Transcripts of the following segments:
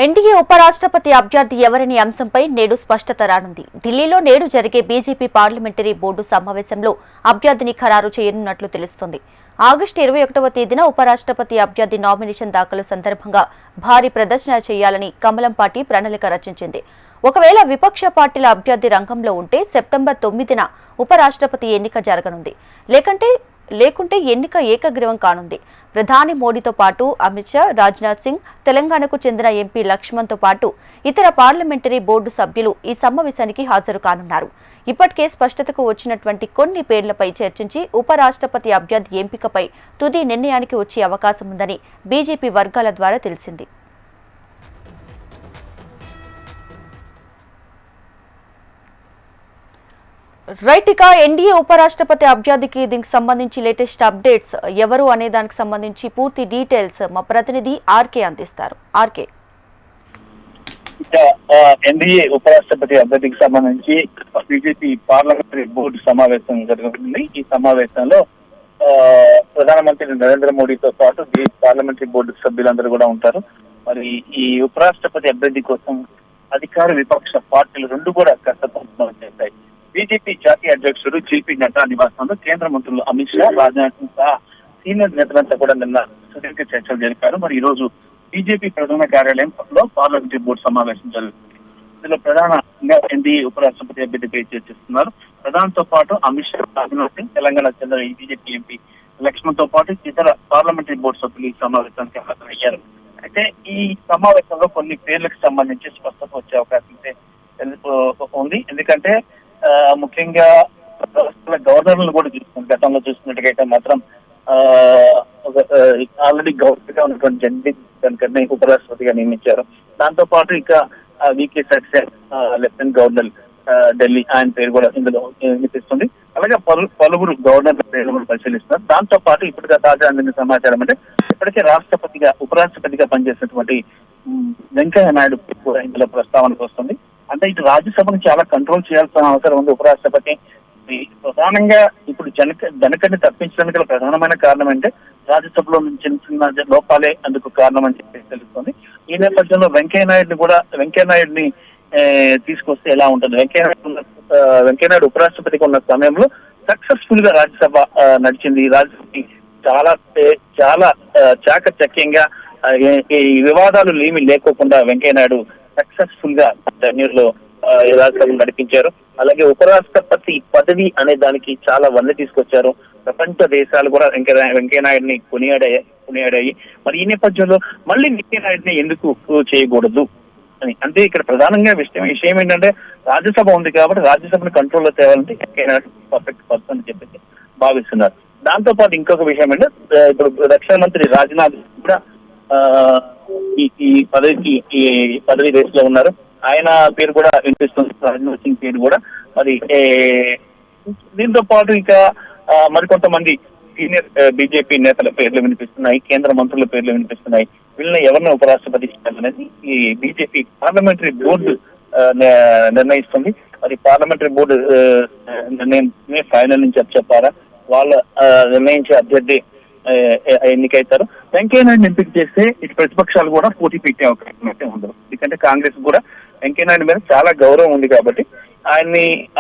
NDA ఉపరాష్ట్రపతి అభ్యర్థి ఎవరనే అంశంపై నేడు స్పష్టత రానుంది. ఢిల్లీలో నేడు జరిగే బీజేపీ పార్లమెంటరీ బోర్డు సమావేశంలో అభ్యర్థిని ఖరారు చేయనున్నట్లు తెలుస్తోంది. ఆగస్టు 21వ తేదీన ఉపరాష్ట్రపతి అభ్యర్థి నామినేషన్ దాఖలు సందర్భంగా భారీ ప్రదర్శన చేయాలని కమలం పార్టీ ప్రణాళిక రచించింది. ఒకవేళ విపక్ష పార్టీల అభ్యర్థి రంగంలో ఉంటే సెప్టెంబర్ 9న ఉపరాష్ట్రపతి ఎన్నిక జరగనుంది. లేకుంటే ఎన్నిక ఏకగ్రీవం కానుంది. ప్రధాని మోడీతో పాటు అమిత్ షా, రాజ్నాథ్ సింగ్, తెలంగాణకు చెందిన ఎంపీ లక్ష్మణ్తో పాటు ఇతర పార్లమెంటరీ బోర్డు సభ్యులు ఈ సమావేశానికి హాజరు కానున్నారు. ఇప్పటికే స్పష్టతకు వచ్చినటువంటి కొన్ని పేర్లపై చర్చించి ఉపరాష్ట్రపతి అభ్యర్థి ఎంపికపై తుది నిర్ణయానికి వచ్చే అవకాశం ఉందని బీజేపీ వర్గాల ద్వారా తెలిసింది. రైట్, ఇక ఎన్డీఏ ఉపరాష్ట్రపతి అభ్యర్థికి దీనికి సంబంధించి లేటెస్ట్ అప్డేట్స్ ఎవరు అనే దానికి సంబంధించి పూర్తి డీటెయిల్స్ మా ప్రతినిధి ఆర్కే అందిస్తారు. ఆర్కే, ఎన్డీఏ ఉపరాష్ట్రపతి అభ్యర్థికి సంబంధించి బీజేపీ పార్లమెంటరీ బోర్డు సమావేశం జరుగుతుంది. ఈ సమావేశంలో ప్రధానమంత్రి నరేంద్ర మోడీతో పాటు పార్లమెంటరీ బోర్డు సభ్యులందరూ కూడా ఉంటారు. మరి ఈ ఉపరాష్ట్రపతి అభ్యర్థి కోసం అధికార విపక్ష పార్టీలు రెండు కూడా కష్టపడుతూ చేశాయి. బీజేపీ జాతీయ అధ్యక్షుడు జేపీ నడ్డా నివాసంలో కేంద్ర మంత్రులు అమిత్ షా, రాజ్నాథ్ సింగ్ సహా సీనియర్ నేతలంతా కూడా నిన్న సుదీర్ఘ చర్చలు జరిపారు. మరి ఈ రోజు బీజేపీ ప్రధాన కార్యాలయంలో పార్లమెంటరీ బోర్డు సమావేశం జరుగుతుంది. ఇందులో ప్రధానంగా ఎన్డీఏ ఉపరాష్ట్రపతి అభ్యర్థిపై చర్చిస్తున్నారు. ప్రధానితో పాటు అమిత్ షా, రాజ్నాథ్ సింగ్, తెలంగాణ చెందిన బీజేపీ ఎంపీ లక్ష్మణ్తో పాటు ఇతర పార్లమెంటరీ బోర్డు సభ్యులు ఈ సమావేశానికి హాజరయ్యారు. అయితే ఈ సమావేశంలో కొన్ని పేర్లకు సంబంధించి స్పష్టత వచ్చే అవకాశం ఉంది. ఎందుకంటే ముఖ్యంగా గవర్నర్లు కూడా చూసుకుంటే గతంలో చూసినట్టుగైతే మాత్రం ఆల్రెడీ గవర్నర్ గా ఉన్నటువంటి జగదీప్ ధన్కర్ ఉపరాష్ట్రపతిగా నియమించారు. దాంతో పాటు ఇక V K Saxena lieutenant governor Delhi, ఆయన పేరు కూడా ఇందులో వినిపిస్తుంది. అలాగే పలువురు గవర్నర్ల పేర్లు కూడా పరిశీలిస్తున్నారు. దాంతో పాటు ఇప్పటిగా తాజా అందిన సమాచారం అంటే ఇప్పటికే ఉపరాష్ట్రపతిగా పనిచేసినటువంటి వెంకయ్య నాయుడు కూడా ఇందులో ప్రస్తావనకు వస్తుంది. అంటే ఇటు రాజ్యసభను చాలా కంట్రోల్ చేయాల్సిన అవసరం ఉంది ఉపరాష్ట్రపతి. ప్రధానంగా ఇప్పుడు ధనకర్ని తప్పించడానికి గల ప్రధానమైన కారణం అంటే రాజ్యసభలో చిన్న చిన్న లోపాలే అందుకు కారణం అని చెప్పి తెలుస్తుంది. ఈ నేపథ్యంలో వెంకయ్య నాయుడిని తీసుకొస్తే ఎలా ఉంటుంది? వెంకయ్య నాయుడు ఉపరాష్ట్రపతిగా ఉన్న సమయంలో సక్సెస్ఫుల్ గా రాజ్యసభ నడిచింది. రాజ్యసభకి చాలా చాకచక్యంగా వివాదాలు ఏమీ లేకోకుండా వెంకయ్య నాయుడు సక్సెస్ఫుల్ గా టెన్యూర్లో రాజ్యసభను నడిపించారు. అలాగే ఉపరాష్ట్రపతి పదవి అనే దానికి చాలా వన్నె తీసుకొచ్చారు. ప్రపంచ దేశాలు కూడా వెంకయ్య నాయుడిని కొనియాడాయి. మరి ఈ నేపథ్యంలో మళ్ళీ వెంకయ్య నాయుడిని ఎందుకు చేయకూడదు అని అంటే ఇక్కడ ప్రధానంగా విషయం ఏంటంటే రాజ్యసభ ఉంది కాబట్టి రాజ్యసభను కంట్రోల్లో తేవాలంటే వెంకయ్య నాయుడు పర్ఫెక్ట్ పర్సన్ అని చెప్పేసి భావిస్తున్నారు. దాంతో పాటు ఇంకొక విషయం ఏంటంటే ఇప్పుడు రక్షణ మంత్రి రాజ్నాథ్ కూడా ఈ పదవి రేసులో ఉన్నారు. ఆయన పేరు కూడా వినిపిస్తుంది, రాజ్నాథ్ సింగ్ పేరు కూడా. మరి దీంతో పాటు ఇక మరికొంతమంది సీనియర్ బీజేపీ నేతల పేర్లు వినిపిస్తున్నాయి, కేంద్ర మంత్రుల పేర్లు వినిపిస్తున్నాయి. వీళ్ళని ఎవరిని ఉపరాష్ట్రపతి చేయాలనేది ఈ బీజేపీ పార్లమెంటరీ బోర్డు నిర్ణయిస్తుంది. మరి పార్లమెంటరీ బోర్డు నిర్ణయం ఫైనల్ నుంచి చెప్పారా, వాళ్ళ నిర్ణయించే అభ్యర్థి ఎన్నికైతారు. వెంకయ్య నాయుడు ఎంపిక చేస్తే ఇటు ప్రతిపక్షాలు కూడా పోటీ పెట్టే అవకాశం అయితే ఉండదు. ఎందుకంటే కాంగ్రెస్ కూడా వెంకయ్య నాయుడు మీద చాలా గౌరవం ఉంది కాబట్టి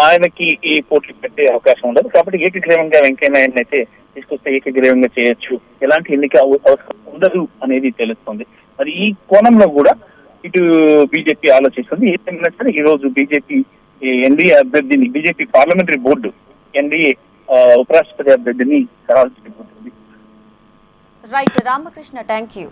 ఆయనకి ఈ పోటీ పెట్టే అవకాశం ఉండదు. కాబట్టి ఏకగ్రీవంగా వెంకయ్య నాయుడు అయితే తీసుకొస్తే ఏకగ్రీవంగా చేయొచ్చు, ఎలాంటి ఎన్నిక అవసరం ఉండదు అనేది తెలుస్తుంది. మరి ఈ కోణంలో కూడా ఇటు బీజేపీ ఆలోచిస్తుంది. ఏమైనా సరే ఈ రోజు ఎన్డీఏ అభ్యర్థిని బీజేపీ పార్లమెంటరీ బోర్డు ఎన్డీఏ ఉపరాష్ట్రపతి అభ్యర్థిని ఖరారు చేయబోతుంది. Right Ramakrishna, thank you.